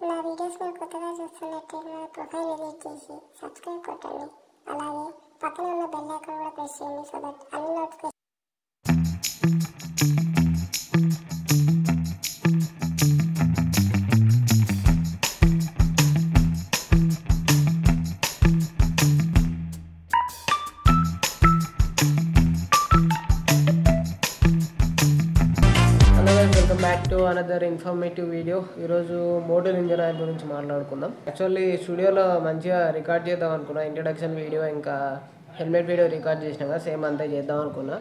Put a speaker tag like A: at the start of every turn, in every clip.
A: నా వీడియోస్ మీరు కొత్తగా చూస్తున్నట్లయితే నా ప్రొఫైల్ విజిట్ చేసి సబ్స్క్రైబ్ కొట్టండి. అలాగే పక్కన ఉన్న బెల్ ఐకాన్ కూడా ప్రెస్ చేయండి సో దట్ అన్ని notification.
B: Welcome back to another informative video. ఈరోజు మోడల్ ఇంజన్ ఆయిల్ గురించి మాట్లాడుకుందాం. యాక్చువల్లీ స్టూడియోలో మంచిగా రికార్డ్ చేద్దాం అనుకున్నా, ఇంట్రడక్షన్ వీడియో ఇంకా హెల్మెట్ వీడియో రికార్డ్ చేసినాక సేమ్ అంతే చేద్దాం అనుకున్నా.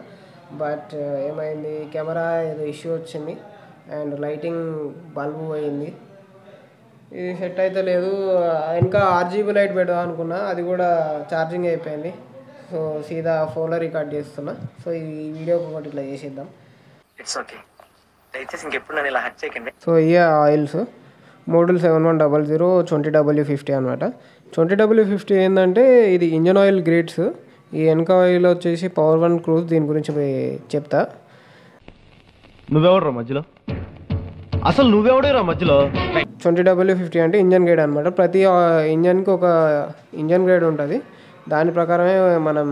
B: బట్ ఏమైంది, కెమెరా ఏదో ఇష్యూ వచ్చింది అండ్ లైటింగ్ బల్బు పోయింది. ఇది సెట్ అయితే లేదు. ఇంకా RGB లైట్ పెడదాం అనుకున్నా, అది కూడా ఛార్జింగ్ అయిపోయింది. సో సీదా ఫోన్లో రికార్డ్ చేస్తున్నా. సో ఈ వీడియోకి ఒకటి ఇట్లా చేసేద్దాం.
C: It's okay. దయచేసి ఇంకెప్పుడు నన్ను ఇలా హట్ చేయకండి.
B: సో ఇయే ఆయిల్స్ మోడల్ 7100 20W50 అనమాట. 20W50 ఏంటంటే ఇది ఇంజన్ ఆయిల్ గ్రేడ్స్. ఈ వెనక ఆయిల్ వచ్చేసి పవర్ 1 క్రూజ్. దీని గురించి చెప్తా.
D: నువ్వెవడరా మధ్యలో? అసలు నువ్వెవడేరా మధ్యలో?
B: 20W50 అంటే ఇంజన్ గ్రేడ్ అనమాట. ప్రతి ఇంజన్కి ఒక ఇంజన్ గ్రేడ్ ఉంటుంది. దాని ప్రకారమే మనం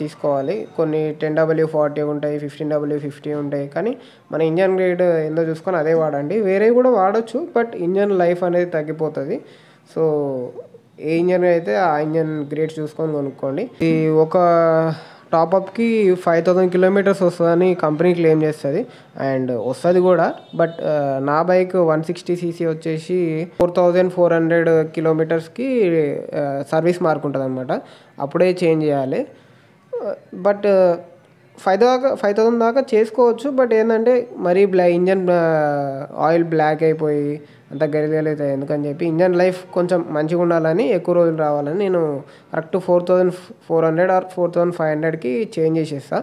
B: తీసుకోవాలి. కొన్ని 10W40 ఉంటాయి, 15W50 ఉంటాయి. కానీ మన ఇంజన్ గ్రేడ్ ఏందో చూసుకొని అదే వాడండి. వేరే కూడా వాడచ్చు, బట్ ఇంజన్ లైఫ్ అనేది తగ్గిపోతుంది. సో ఏ ఇంజన్ అయితే ఆ ఇంజన్ గ్రేడ్ చూసుకొని కొనుక్కోండి. ఈ ఒక టాప్అప్కి 5000 కిలోమీటర్స్ వస్తుందని కంపెనీ క్లెయిమ్ చేస్తుంది అండ్ వస్తుంది కూడా. బట్ నా బైక్ 160cc వచ్చేసి 4400 కిలోమీటర్స్కి సర్వీస్ మార్క్ ఉంటుంది అనమాట. అప్పుడే చేంజ్ చేయాలి. బట్ 5000 దాకా చేసుకోవచ్చు. బట్ ఏంటంటే మరీ ఇంజన్ ఆయిల్ బ్లాక్ అయిపోయి అంత గరిగలుగుతాయి ఎందుకని చెప్పి ఇంజన్ లైఫ్ కొంచెం మంచిగా ఉండాలని, ఎక్కువ రోజులు రావాలని నేను కరెక్ట్ 4400 ఆర్ 4500కి చేంజ్ చేసేస్తా.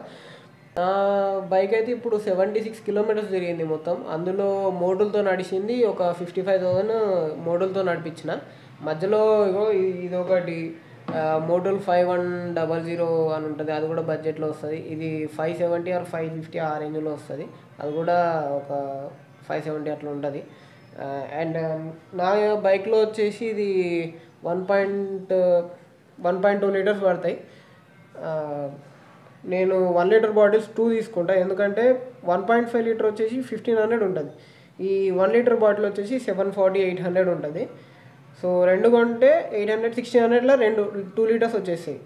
B: నా బైక్ అయితే ఇప్పుడు 76 కిలోమీటర్స్ తిరిగింది మొత్తం. అందులో మోడల్తో నడిచింది ఒక 55,000 మోడల్తో నడిపించిన. మధ్యలో ఇది ఒకటి మోడల్ 5100 అని ఉంటుంది, అది కూడా బడ్జెట్లో వస్తుంది. ఇది 570 ఆర్ 550 ఆ రేంజ్లో వస్తుంది. అది కూడా ఒక 570 అట్లా ఉంటుంది. అండ్ నా బైక్లో వచ్చేసి ఇది 1.2 లీటర్స్ పడతాయి. నేను 1 లీటర్ బాటిల్స్ 2 తీసుకుంటా, ఎందుకంటే 1.5 లీటర్ వచ్చేసి 1500 ఉంటుంది. ఈ 1 లీటర్ బాటిల్ వచ్చేసి 740 800 ఉంటుంది. సో రెండు కొంటే 800 1600లో 2 లీటర్స్ వచ్చేసాయి.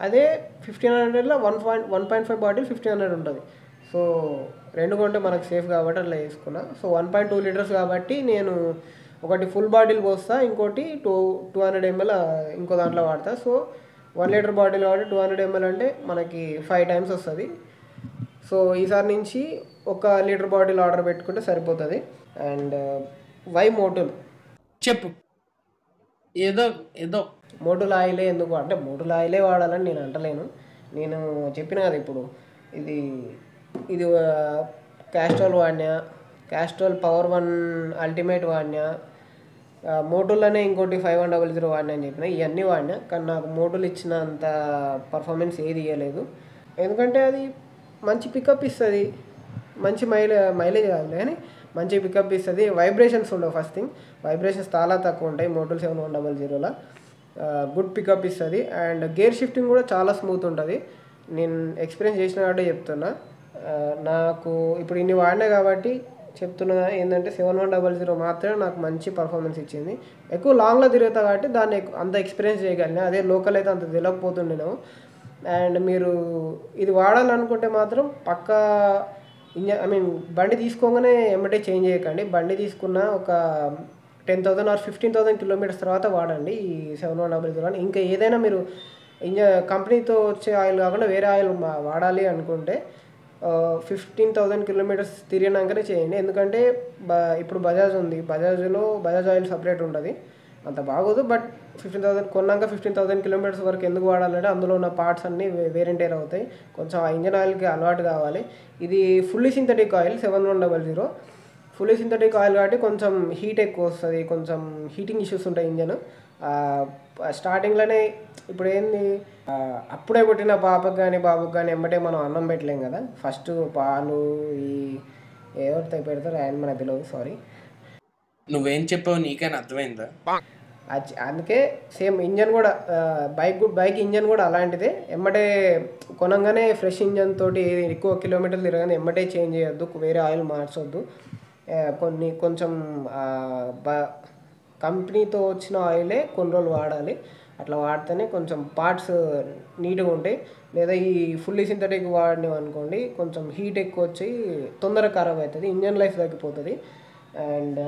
B: అదే 1500లో 1.5 బాటిల్ 1500 ఉంటుంది. సో రెండు కొంటే మనకు సేఫ్ కాబట్టి అట్లా వేసుకున్నా. సో 1.2 లీటర్స్ కాబట్టి నేను ఒకటి ఫుల్ బాటిల్ పోస్తా, ఇంకోటి 200 ml ఇంకో దాంట్లో వాడతా. సో 1 లీటర్ బాటిల్ కాబట్టి 200 ml అంటే మనకి 5 times వస్తుంది. సో ఈసారి నుంచి 1 లీటర్ బాటిల్ ఆర్డర్ పెట్టుకుంటే సరిపోతుంది. అండ్ వై మోటల్
E: చెప్పు. ఏదో
B: మోటల్ ఆయిలే ఎందుకు అంటే మోటల్ ఆయిలే వాడాలని నేను అంటలేను. నేను చెప్పిన కదా ఇప్పుడు ఇది క్యాస్ట్రాల్ వాడినా, క్యాస్ట్రాల్ పవర్ 1 అల్టిమేట్ వాడినా, మోటోలోనే ఇంకోటి 5100 వాడినా అని చెప్పిన. ఇవన్నీ వాడినా, కానీ నాకు మోటోలు ఇచ్చిన అంత పర్ఫార్మెన్స్ ఏది ఇవ్వలేదు. ఎందుకంటే అది మంచి పికప్ ఇస్తుంది, మంచి మైలేజ్ కాదు కానీ మంచి పికప్ ఇస్తుంది. వైబ్రేషన్స్ ఉండవు. ఫస్ట్ థింగ్, వైబ్రేషన్స్ చాలా తక్కువ ఉంటాయి మోటల్ 7100లో. గుడ్ పికప్ ఇస్తుంది అండ్ గేర్ షిఫ్టింగ్ కూడా చాలా స్మూత్ ఉంటుంది. నేను ఎక్స్పీరియన్స్ చేసిన కాబట్టి చెప్తున్నా. నాకు ఇప్పుడు ఇన్ని వాడినా కాబట్టి చెప్తున్నా ఏంటంటే 7100 మాత్రమే నాకు మంచి పర్ఫార్మెన్స్ ఇచ్చింది. ఎక్కువ లాంగ్లో తిరుగుతా కాబట్టి దాన్ని అంత ఎక్స్పీరియన్స్ చేయగలిగినా. అదే లోకల్ అయితే అంత తెలియకపోతుండేను. అండ్ మీరు ఇది వాడాలనుకుంటే మాత్రం పక్కా బండి తీసుకోగానే ఎమ్మటే చేంజ్ చేయకండి. బండి తీసుకున్న ఒక 10,000 ఆర్ 15,000 కిలోమీటర్స్ తర్వాత వాడండి ఈ 7100. ఇంకా ఏదైనా మీరు కంపెనీతో వచ్చే ఆయిల్ కాకుండా వేరే ఆయిల్ వాడాలి అనుకుంటే 15,000 కిలోమీటర్స్ తిరిగినాకనే చేయండి. ఎందుకంటే ఇప్పుడు బజాజ్ ఉంది, బజాజ్లో బజాజ్ ఆయిల్ సపరేట్ ఉంటుంది, అంత బాగోదు. బట్ 15,000 కొన్నాక 15,000 కిలోమీటర్స్ వరకు ఎందుకు వాడాలంటే అందులో ఉన్న పార్ట్స్ అన్నీ వేరెంటేర్ అవుతాయి. కొంచెం ఆ ఇంజన్ ఆయిల్కి అలవాటు కావాలి. ఇది fully synthetic oil 7100. Fully synthetic oil కాబట్టి కొంచెం హీట్ ఎక్కువ వస్తుంది, కొంచెం హీటింగ్ ఇష్యూస్ ఉంటాయి ఇంజన్ స్టార్టింగ్లోనే. ఇప్పుడు ఏంది, అప్పుడే పుట్టిన పాపకు కానీ బాబుకి కానీ ఎమ్మటే మనం అన్నం పెట్టలేం కదా. ఫస్ట్ పాలు ఈ ఎవరితో పెడతారు ఆయన మనకు తెలియదు, సారీ.
E: నువ్వేం చెప్పావు నీకైనా అర్థమైందా?
B: అందుకే సేమ్ ఇంజన్ కూడా బైక్ ఇంజన్ కూడా అలాంటిదే. ఎమ్మటే కొనంగానే ఫ్రెష్ ఇంజన్ తోటి ఎక్కువ కిలోమీటర్లు తిరగానే ఎమ్మటే చేంజ్ చేయొద్దు, వేరే ఆయిల్ మార్చొద్దు. కొంచెం కంపెనీతో వచ్చిన ఆయిలే కొన్ని రోజులు వాడాలి. అట్లా వాడితేనే కొంచెం పార్ట్స్ నీట్గా ఉంటాయి. లేదా ఈ ఫుల్లీ సింథటిక్ వాడినాం అనుకోండి, కొంచెం హీట్ ఎక్కువ వచ్చి తొందరగా ఖరాబ్ అవుతుంది, ఇంజన్ లైఫ్ తగ్గిపోతుంది. అండ్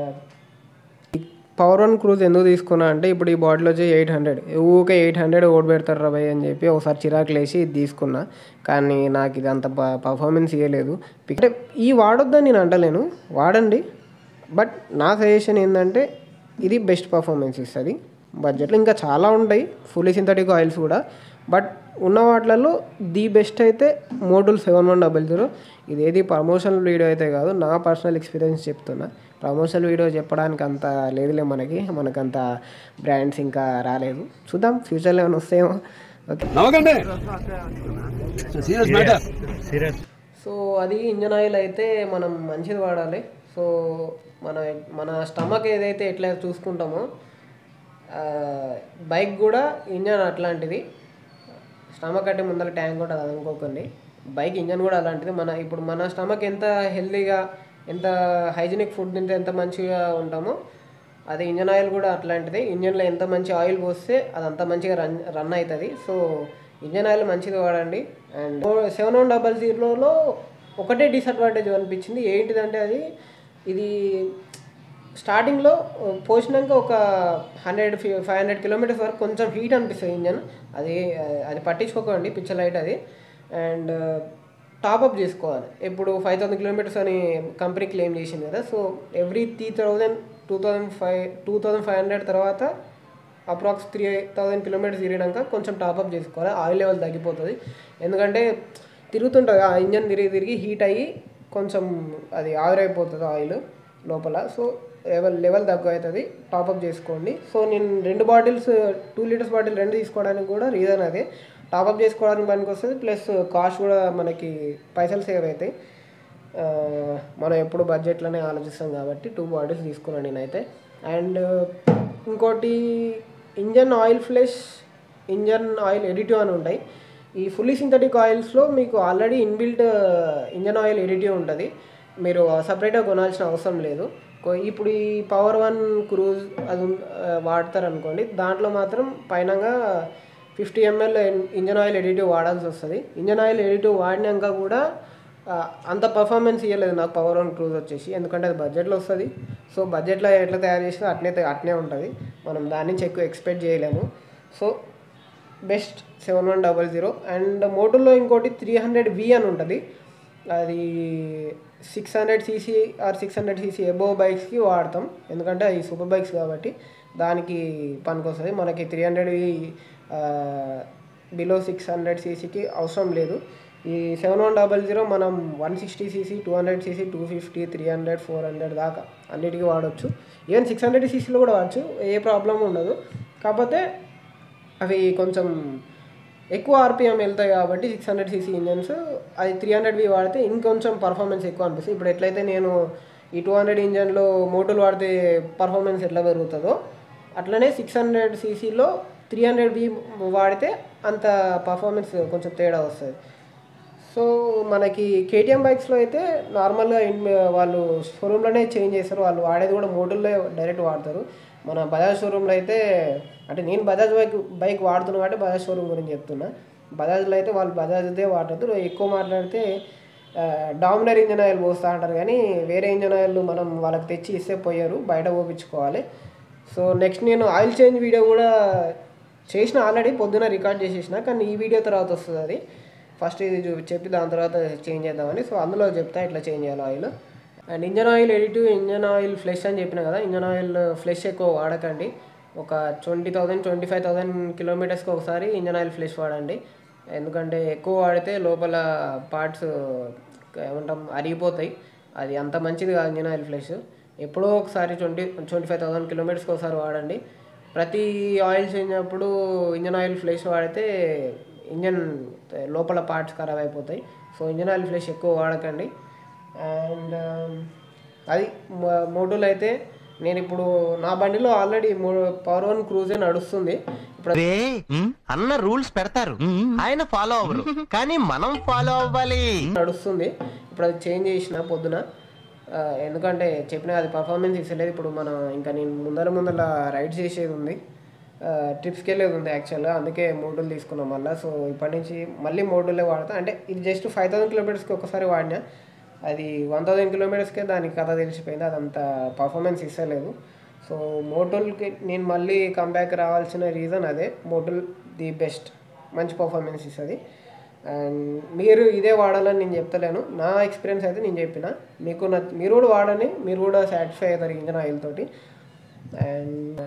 B: పవర్ వన్ క్రూజ్ ఎందుకు తీసుకున్నా అంటే, ఇప్పుడు ఈ బాటిల్ వచ్చి 800, ఊకే 800 ఓడిపెడతారు రా భయ్ అని చెప్పి ఒకసారి చిరాకు లేచి ఇది తీసుకున్నా. కానీ నాకు ఇది అంత పర్ఫార్మెన్స్ ఇవ్వలేదు. అంటే ఈ వాడొద్దని నేను అంటలేను, వాడండి. బట్ నా సజెషన్ ఏంటంటే ఇది బెస్ట్ పర్ఫార్మెన్స్ ఇస్తుంది బడ్జెట్లో. ఇంకా చాలా ఉంటాయి ఫుల్లీ సింథటిక్ ఆయిల్స్ కూడా, బట్ ఉన్న వాటిలలో ది బెస్ట్ అయితే మోటూల్ 7100. ఇదేది ప్రమోషనల్ వీడియో అయితే కాదు, నా పర్సనల్ ఎక్స్పీరియన్స్ చెప్తున్నా. ప్రమోషనల్ వీడియో చెప్పడానికి అంత లేదులే, మనకంత బ్రాండ్స్ ఇంకా రాలేదు. చూద్దాం ఫ్యూచర్లో ఏమైనా వస్తాయేమో. ఓకే, సో అది ఇంజన్ ఆయిల్ అయితే మనం మంచిది వాడాలి. సో మన స్టమక్ ఏదైతే ఎట్లా చూసుకుంటామో బైక్ కూడా ఇంజన్ అట్లాంటిది. స్టమక్ అంటే ముందర ట్యాంక్ ఉంటుంది, అది అనుకోకండి. బైక్ ఇంజన్ కూడా అలాంటిది. ఇప్పుడు మన స్టమక్ ఎంత హెల్తీగా, ఎంత హైజీనిక్ ఫుడ్ తింటే ఎంత మంచిగా ఉంటామో, అది ఇంజన్ ఆయిల్ కూడా అట్లాంటిది. ఇంజన్లో ఎంత మంచి ఆయిల్ పోస్తే అది అంత మంచిగా రన్ అవుతుంది. సో ఇంజన్ ఆయిల్ మంచిది వాడండి. అండ్ 7100లో ఒకటే డిసడ్వాంటేజ్ అనిపించింది. ఏంటిదంటే ఇది స్టార్టింగ్లో పోసినాక ఒక 100-500 కిలోమీటర్స్ వరకు కొంచెం హీట్ అనిపిస్తుంది ఇంజన్. అది పట్టించుకోకండి, పిచ్చర్ లైట్ అది. అండ్ టాప్అప్ చేసుకోవాలి. ఇప్పుడు 5000 కిలోమీటర్స్ అని కంపెనీ క్లెయిమ్ చేసింది కదా. సో ఎవ్రీ 2500 తర్వాత అప్రాక్స్ 3000 కిలోమీటర్స్ తిరిగినాక కొంచెం టాప్అప్ చేసుకోవాలి. ఆయిల్ లెవెల్ తగ్గిపోతుంది. ఎందుకంటే తిరుగుతుంటుంది ఆ ఇంజన్, తిరిగి హీట్ అయ్యి కొంచెం అది ఆవిరైపోతుంది ఆయిల్ లోపల. సో లెవెల్ తక్కువ అవుతుంది, టాప్అప్ చేసుకోండి. సో నేను 2 బాటిల్స్ 2 లీటర్స్ బాటిల్ 2 తీసుకోవడానికి కూడా రీజన్ అదే. టాప్అప్ చేసుకోవడానికి పనికి వస్తుంది, ప్లస్ కాస్ట్ కూడా మనకి పైసలు సేవ్ అవుతాయి. మనం ఎప్పుడు బడ్జెట్లోనే ఆలోచిస్తాం కాబట్టి 2 బాటిల్స్ తీసుకున్నాను నేనైతే. అండ్ ఇంకోటి engine oil flesh, engine oil additive అని ఉంటాయి. ఈ ఫుల్లీ సింథటిక్ ఆయిల్స్లో మీకు already inbuilt engine oil additive ఉంటుంది, మీరు సపరేట్గా కొనాల్సిన అవసరం లేదు. ఇప్పుడు ఈ పవర్ వన్ క్రూజ్ అది వాడతారు అనుకోండి, దాంట్లో మాత్రం పైనగా 50 ml ఇంజన్ ఆయిల్ ఎడిటివ్ వాడాల్సి వస్తుంది. ఇంజన్ ఆయిల్ ఎడిటివ్ వాడినాక కూడా అంత పర్ఫార్మెన్స్ ఇవ్వలేదు నాకు పవర్ వన్ క్రూజ్ వచ్చేసి, ఎందుకంటే అది బడ్జెట్లో వస్తుంది. సో బడ్జెట్లో ఎట్లా తయారు చేసినా అట్నే ఉంటుంది, మనం దాని నుంచి ఎక్కువ ఎక్స్పెక్ట్ చేయలేము. So best 7100. అండ్ మోటోలో ఇంకోటి 300V అని ఉంటుంది, అది 600cc ఆర్ 600cc అబోవ్ బైక్స్కి వాడతాం, ఎందుకంటే అవి సూపర్ బైక్స్ కాబట్టి దానికి పనికొస్తుంది. మనకి 300V బిలో 600cc అవసరం లేదు. ఈ 7100 మనం 160cc 200cc 250 300 400 దాకా అన్నిటికీ వాడవచ్చు. ఈవెన్ 600cc కూడా వాడచ్చు, ఏ ప్రాబ్లం ఉండదు. కాకపోతే అవి కొంచెం ఎక్కువ ఆర్పిఎం వెళ్తాయి కాబట్టి 600cc ఇంజన్స్, అది 300V వాడితే ఇంకొంచెం పర్ఫార్మెన్స్ ఎక్కువ అనిపిస్తుంది. ఇప్పుడు ఎట్లయితే నేను ఈ 200 ఇంజన్లో మోటోలు వాడితే పర్ఫార్మెన్స్ ఎట్లా పెరుగుతుందో, అట్లనే 600ccలో 300V వాడితే అంత పర్ఫార్మెన్స్ కొంచెం తేడా వస్తుంది. సో మనకి కేటీఎం బైక్స్లో అయితే నార్మల్గా వాళ్ళు షోరూంలోనే చేంజ్ చేస్తారు, వాళ్ళు వాడేది కూడా మోటోల్లో డైరెక్ట్ వాడతారు. మన బజాజ్ షోరూంలో అయితే, అంటే నేను బజాజ్ బైక్ వాడుతున్నా కాబట్టి బజాజ్ షోరూమ్ గురించి చెప్తున్నా. బజాజ్లో అయితే వాళ్ళు బజాజ్దే వాడతారు. ఎక్కువ మాట్లాడితే డామినర్ ఇంజన్ ఆయిల్ పోస్తూ ఉంటారు, కానీ వేరే ఇంజన్ ఆయిల్ మనం వాళ్ళకి తెచ్చి ఇస్తే పోయారు, బయట పోపించుకోవాలి. సో నెక్స్ట్ నేను ఆయిల్ చేంజ్ వీడియో కూడా చేసిన, ఆల్రెడీ పొద్దున రికార్డ్ చేసేసిన, కానీ ఈ వీడియో తర్వాత వస్తుంది అది. ఫస్ట్ ఇది చెప్పి దాని తర్వాత చేంజ్ చేద్దామని. సో అందులో చెప్తా ఇట్లా చేంజ్ చేయాలి oil. And engine oil additive, engine oil flesh అని చెప్పిన కదా, ఇంజన్ ఆయిల్ ఫ్లెష్ ఎక్కువ వాడకండి. ఒక 20,000-25,000 కిలోమీటర్స్కి ఒకసారి ఇంజన్ ఆయిల్ ఫ్లెష్ వాడండి. ఎందుకంటే ఎక్కువ వాడితే లోపల పార్ట్స్ ఏమంటాం అరిగిపోతాయి, అది అంత మంచిది కాదు ఇంజన్ ఆయిల్ ఫ్లెష్. ఎప్పుడో ఒకసారి 20-25,000 కిలోమీటర్స్కి ఒకసారి వాడండి. ప్రతి ఆయిల్ చేంజ్ అప్పుడు ఇంజన్ ఆయిల్ ఫ్లెష్ వాడితే ఇంజన్ లోపల పార్ట్స్ ఖరాబ్ అయిపోతాయి. సో ఇంజన్ ఆయిల్ ఫ్లెష్ ఎక్కువ వాడకండి. అండ్ అది మోటోలో అయితే నేను ఇప్పుడు నా బండిలో ఆల్రెడీ పవర్ 1 క్రూజే నడుస్తుంది. ఇప్పుడు
F: అన్న రూల్స్ పెడతారు, ఆయన ఫాలో అవ్వరు, కానీ మనం ఫాలో అవ్వాలి.
B: నడుస్తుంది. ఇప్పుడు అది చేంజ్ చేసిన పొద్దున, ఎందుకంటే చెప్పిన అది పర్ఫార్మెన్స్ ఇస్తలేదు. ఇప్పుడు మనం ఇంకా నేను ముందర రైడ్ చేసేది ఉంది, ట్రిప్స్కి వెళ్ళేది ఉంది యాక్చువల్గా, అందుకే మోటోలు తీసుకున్నాం మళ్ళీ. సో ఇప్పటి నుంచి మళ్ళీ మోటోలే వాడతా. అంటే ఇది జస్ట్ 5000 కిలోమీటర్స్కి ఒకసారి వాడినా, అది 1000 కిలోమీటర్స్కే దానికి కథ తెలిసిపోయింది, అదంత పర్ఫార్మెన్స్ ఇస్తలేదు. సో మోటోల్కి నేను మళ్ళీ కంబ్యాక్ రావాల్సిన రీజన్ అదే. మోటోల్ ది బెస్ట్, మంచి పర్ఫార్మెన్స్ ఇస్తుంది. అండ్ మీరు ఇదే వాడాలని నేను చెప్తలేను, నా ఎక్స్పీరియన్స్ అయితే నేను చెప్పిన. మీరు కూడా వాడని, మీరు కూడా సాటిస్ఫై అవుతారు ఇంజన్ ఆయిల్ తోటి. అండ్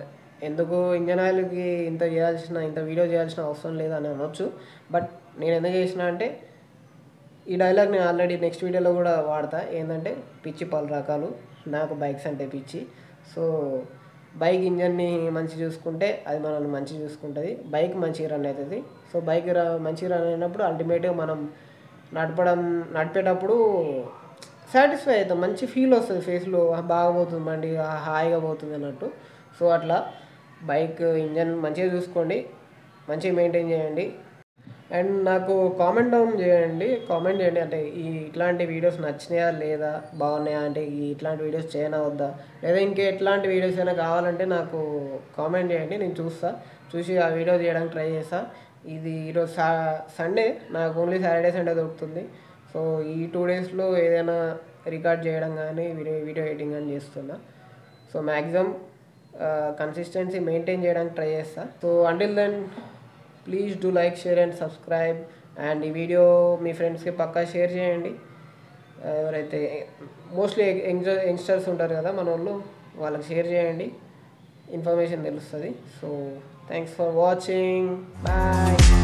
B: ఎందుకు ఇంజన్ ఆయిల్కి ఇంత వీడియో చేయాల్సిన అవసరం లేదని అనొచ్చు. బట్ నేను ఎందుకు చేసిన అంటే, ఈ డైలాగ్ నేను ఆల్రెడీ నెక్స్ట్ వీడియోలో కూడా వాడతా. ఏంటంటే పిచ్చి పలు రకాలు, నాకు బైక్స్ అంటే పిచ్చి. సో బైక్ ఇంజన్ని మంచి చూసుకుంటే అది మనల్ని మంచి చూసుకుంటుంది, బైక్ మంచిగా రన్ అవుతుంది. సో బైక్ మంచిగా రన్ అయినప్పుడు అల్టిమేట్గా మనం నడిపేటప్పుడు సాటిస్ఫై అవుతాం, మంచి ఫీల్ వస్తుంది ఫేస్లో, బాగా పోతుంది బండి, హాయిగా పోతుంది అన్నట్టు. సో అట్లా బైక్ ఇంజన్ మంచిగా చూసుకోండి, మంచిగా మెయింటైన్ చేయండి. అండ్ నాకు కామెంట్ చేయండి అంటే ఇట్లాంటి వీడియోస్ నచ్చినాయా లేదా, బాగున్నాయా, అంటే ఇట్లాంటి వీడియోస్ చేయనా వద్దా, లేదా ఇంకా ఎట్లాంటి వీడియోస్ అయినా కావాలంటే నాకు కామెంట్ చేయండి, నేను చూసి ఆ వీడియో చేయడానికి ట్రై చేస్తా. ఇది ఈరోజు సండే, నాకు ఓన్లీ సాటర్డే సండే దొరుకుతుంది. సో ఈ 2 డేస్లో ఏదైనా రికార్డ్ చేయడం కానీ వీడియో ఎడిటింగ్ కానీ చేస్తున్నా. సో మ్యాక్సిమం కన్సిస్టెన్సీ మెయింటైన్ చేయడానికి ట్రై చేస్తా. So until then please do like, share and subscribe. And ఈ వీడియో మీ ఫ్రెండ్స్కి పక్కా షేర్ చేయండి. ఎవరైతే మోస్ట్లీ యంగ్స్టర్స్ ఉంటారు కదా మన వాళ్ళు, వాళ్ళకి షేర్ చేయండి, ఇన్ఫర్మేషన్ తెలుస్తుంది. So thanks for watching, bye.